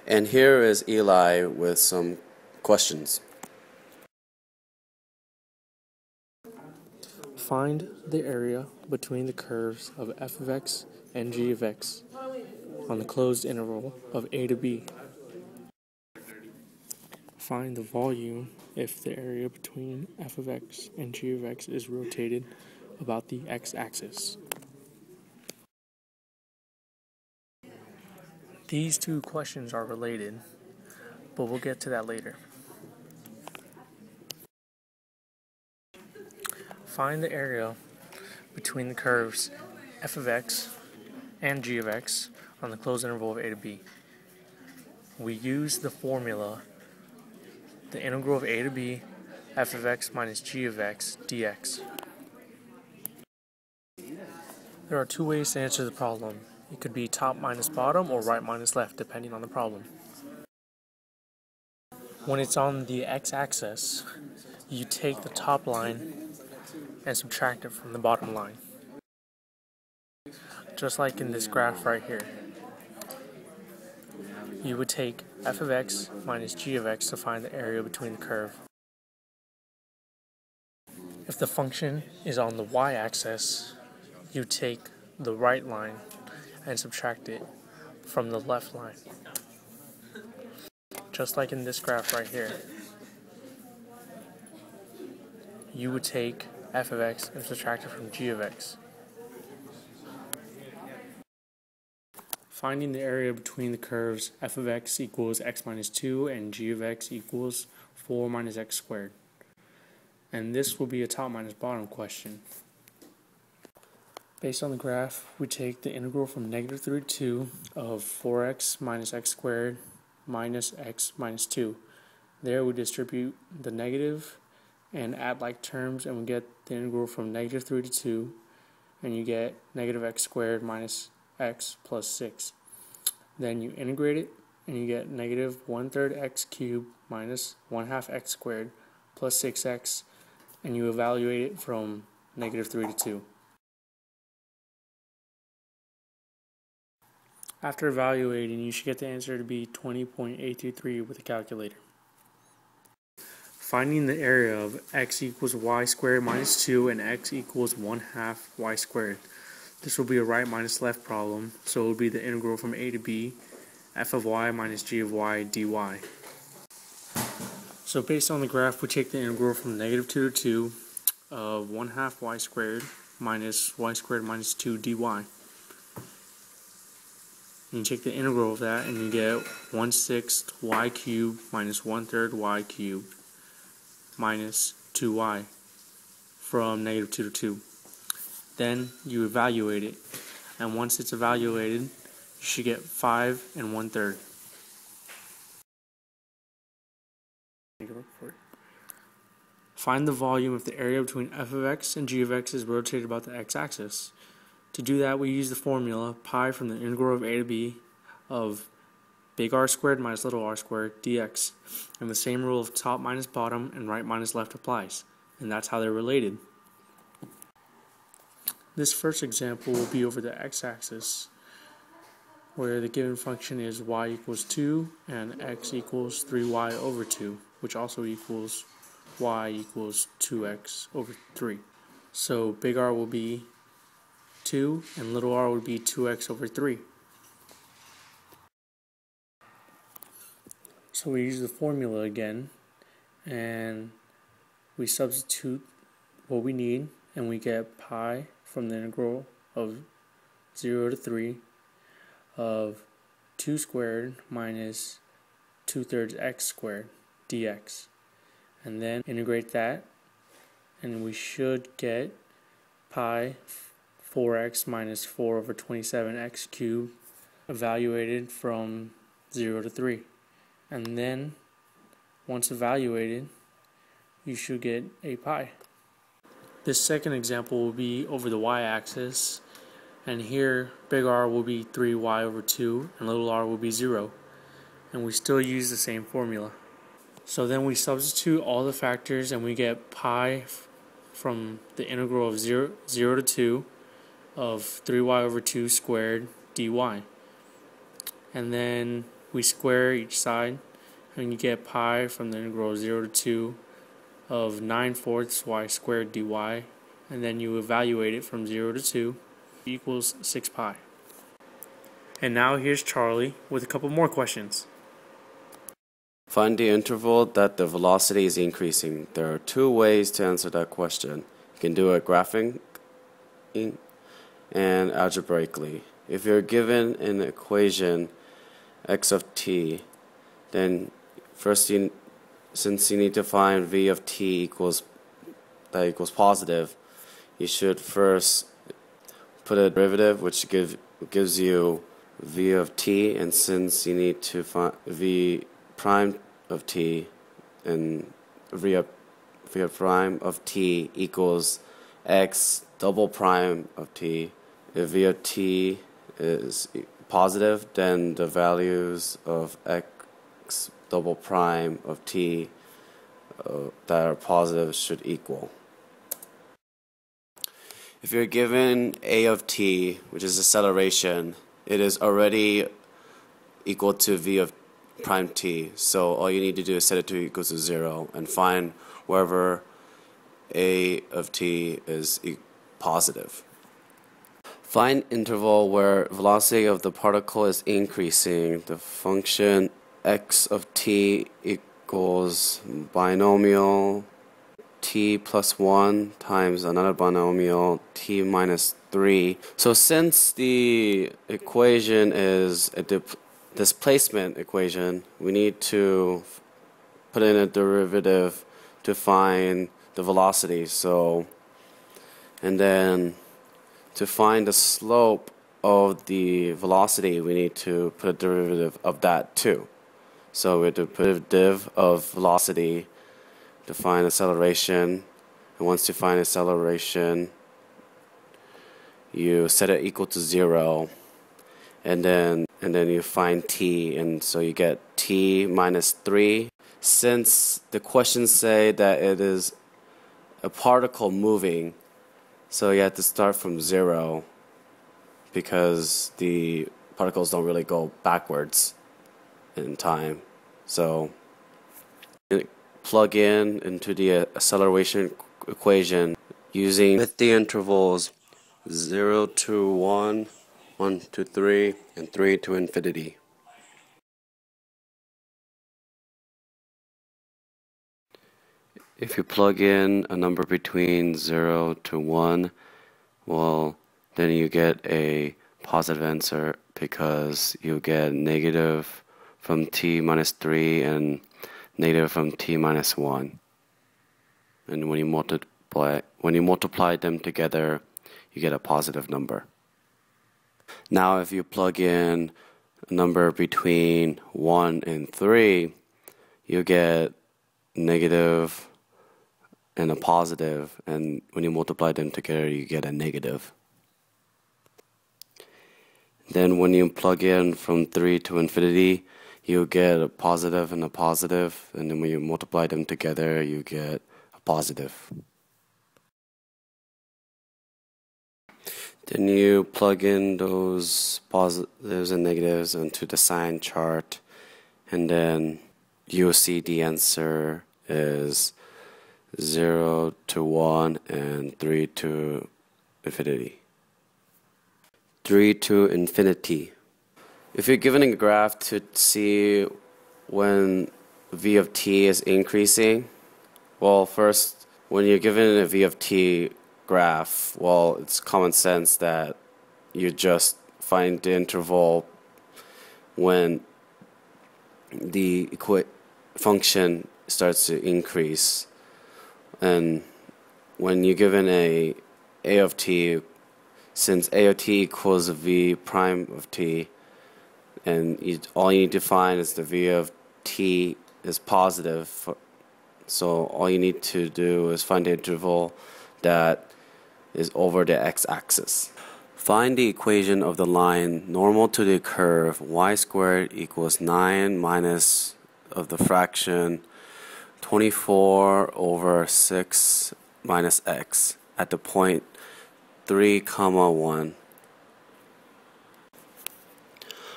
And here is Eli with some questions. Find the area between the curves of f of x and g of x on the closed interval of a to b. Find the volume if the area between f of x and g of x is rotated about the x-axis. These two questions are related, but we'll get to that later. Find the area between the curves f of x and g of x on the closed interval of a to b. We use the formula, the integral of a to b, f of x minus g of x dx. There are two ways to answer the problem. It could be top minus bottom or right minus left, depending on the problem. When it's on the x-axis, you take the top line and subtract it from the bottom line. Just like in this graph right here. You would take f of x minus g of x to find the area between the curve. If the function is on the y-axis, you take the right line and subtract it from the left line. Just like in this graph right here. You would take f of x and subtract it from g of x. Finding the area between the curves f of x equals x minus 2 and g of x equals 4 minus x squared. And this will be a top minus bottom question. Based on the graph, we take the integral from negative 3 to 2 of 4x minus x squared minus x minus 2. There we distribute the negative and add like terms, and we get the integral from negative 3 to 2, and you get negative x squared minus x plus 6. Then you integrate it, and you get negative 1/3 x cubed minus 1/2 x squared plus 6x, and you evaluate it from negative 3 to 2. After evaluating, you should get the answer to be 20.823 with a calculator. Finding the area of x equals y squared minus 2 and x equals 1/2 y squared. This will be a right minus left problem, so it will be the integral from a to b, f of y minus g of y dy. So based on the graph, we take the integral from negative 2 to 2 of 1/2 y squared minus y squared minus 2 dy. And you take the integral of that and you get 1/6 y cubed minus 1/3 y cubed minus 2y from negative 2 to 2. Then you evaluate it, and once it's evaluated, you should get 5 1/3. Find the volume if the area between f of x and g of x is rotated about the x-axis. To do that, we use the formula pi from the integral of a to b of big R squared minus little r squared dx. And the same rule of top minus bottom and right minus left applies. And that's how they're related. This first example will be over the x-axis, where the given function is y equals 2 and x equals 3y over 2, which also equals y equals 2x over 3. So big R will be 2 and little r would be 2x over 3. So we use the formula again, and we substitute what we need, and we get pi from the integral of 0 to 3 of 2 squared minus 2/3 x squared dx. And then integrate that, and we should get pi 4x minus 4 over 27x cubed evaluated from 0 to 3. And then, once evaluated, you should get a pi. This second example will be over the y-axis, and here big R will be 3y over 2 and little r will be 0. And we still use the same formula. So then we substitute all the factors and we get pi from the integral of 0 to 2 of 3y over 2 squared dy. And then we square each side, and you get pi from the integral of 0 to 2 of 9/4 y squared dy, and then you evaluate it from 0 to 2 equals 6 pi. And now here's Charlie with a couple more questions. Find the interval that the velocity is increasing. There are two ways to answer that question. You can do it graphing and algebraically. If you're given an equation x of t, then first since you need to find v of t equals positive, you should first put a derivative which gives you v of t, and since you need to find v prime of t, and v of prime of t equals x double prime of t. If v of t is positive, then the values of x double prime of t that are positive should equal. If you're given a of t, which is acceleration, it is already equal to v of prime t. So all you need to do is set it to equals to 0 and find wherever a of t is positive. Find interval where velocity of the particle is increasing. The function x of t equals binomial t plus 1 times another binomial t minus 3. So since the equation is a displacement equation, we need to put in a derivative to find the velocity. And then to find the slope of the velocity, we need to put a derivative of that too. So we have to put a derivative of velocity to find acceleration, and once you find acceleration, you set it equal to 0, and then you find t, and so you get t minus 3. Since the questions say that it is a particle moving, so you have to start from 0 because the particles don't really go backwards in time. So plug into the acceleration equation using with the intervals 0 to 1, 1 to 3, and 3 to infinity. If you plug in a number between 0 to 1, well, then you get a positive answer because you get negative from t minus 3 and negative from t minus 1. And when you multiply them together, you get a positive number. Now if you plug in a number between 1 and 3, you get negative and a positive, and when you multiply them together, you get a negative. Then when you plug in from 3 to infinity, you get a positive and a positive, and then when you multiply them together, you get a positive. Then you plug in those positives and negatives into the sign chart, and then you'll see the answer is 0 to 1 and 3 to infinity. 3 to infinity. If you're given a graph to see when v of t is increasing, well, first, when you're given a v of t graph, well, it's common sense that you just find the interval when the function starts to increase. And when you're given a of t, since a of t equals v prime of t, and all you need to find is the v of t is positive, so all you need to do is find the interval that is over the x-axis. Find the equation of the line normal to the curve y squared equals 9 minus of the fraction 24 over 6 minus x at the point 3, 1.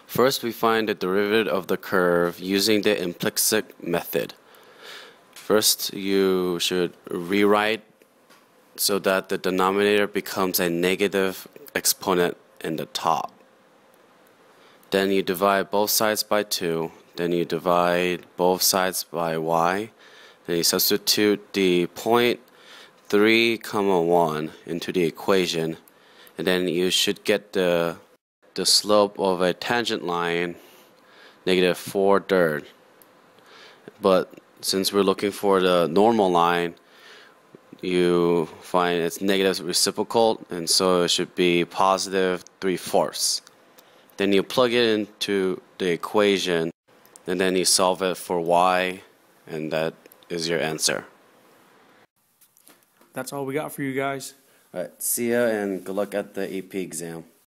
First, we find the derivative of the curve using the implicit method. First, you should rewrite so that the denominator becomes a negative exponent in the top. Then you divide both sides by 2. Then you divide both sides by y. Then you substitute the point 3, 1 into the equation. And then you should get the slope of a tangent line, negative 4/3. But since we're looking for the normal line, you find it's negative reciprocal, and so it should be positive 3/4. Then you plug it into the equation, and then you solve it for y, and that is your answer. That's all we got for you guys. Alright, see ya and good luck at the AP exam.